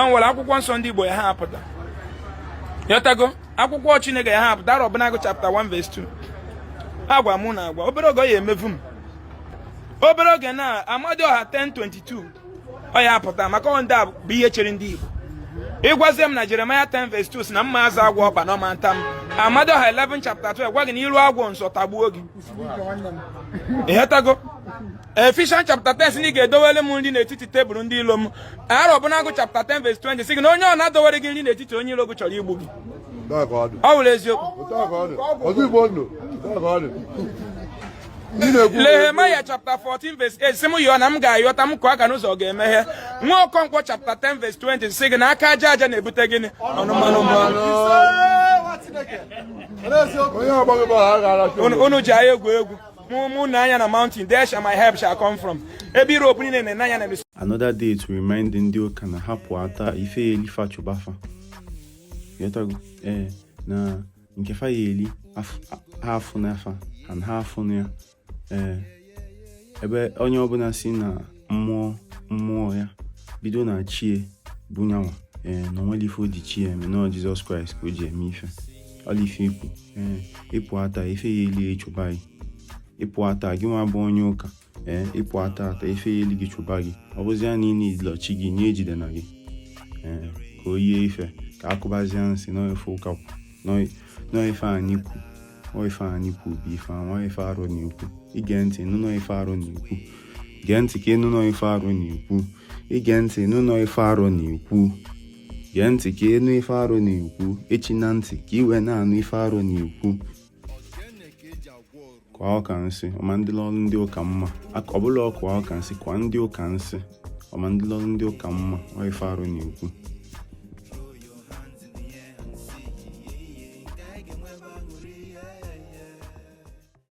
nwere akwụkwọ nsọ ndị Igbo ya ha apụta yotago akwụkwọ Chineke ya ha apụta arọ Ọbụnagụ chapter 1 verse 2 agwa mụ na agwa obere oge ya emevu m obere oge na Amadioha 10:22 ọ ya apụta maka ndị a bụ ihe chere ndị Igbo ịgwazie m na Jeremiah 10 verse 2 si na mma azụ agwọ ọkpa n'ọma nta m Amadioha 11 chapter 12 gwa gị na iru agwọ nsọ tagbuo gị ịghọtago Ephesians chapter 10 si na ị ga-edowere m nri n'etiti tebụl ndị ilo m arọ Ọbụnagụ chapter 10 verse 20 si gị na onye ọ na-adowere gị nri n'etiti onye ilo gị chọrọ igbu gị ọ wụrụ eziokwu Nehemiah chapter 14 verse 8 si m yọọ na m ga-ayọta m kụọ aka n'ụzọ ọ ga-emeghe nwa Okonkwo chapter 10 verse 20 si gị na aka aja aja na-ebute gịnị unu ji agha egwu egwu mụ na anya na mountain there shall my help shall come from ebe Europe niile na-anya na another day to remind ndị ụka na hapụ ata ife elifa chụbafa yotago na nke fa ya eli hafụ n'afa and hafụ na ya ebe onye ọbụla si na mmụọ ya bido na chie bunyanwa na onwere ife o ji chie eme na Jizọs Kraịst ka o ji eme ife ọlife ikwu ịpụ ata ife ya eli echụba gị ịpụ ata gị nwa bụ onye ụka ịpụ ata ife ya eli gị chụba gị ọ bụzi ya na ị na-ejilochi gị nye ejide na gị ka o yie ife ka akụbazie nsị n'ife ụka n'ife anyị kwu ife anyị kwu bụ ife anwa ife arụ na-ekwu ige ntị nụnọ ife arụ na-ekwu gee ntị ka ịnụnọ ife arụ na-ekwu ige ntị nụnọ ife arụ na-ekwu gee ntị ka ịnụ ife arụ na-ekwu echi na ntị ka iwe na-anụ ife arụ na-ekwu kwa ọka nsị ọma ndị lọrụ ndị ụka mma ọbụla ọkwa ọka nsị kwa ndị ụka nsị ọma ndị lọrụ ndị ụka mma ife arụ na-ekwu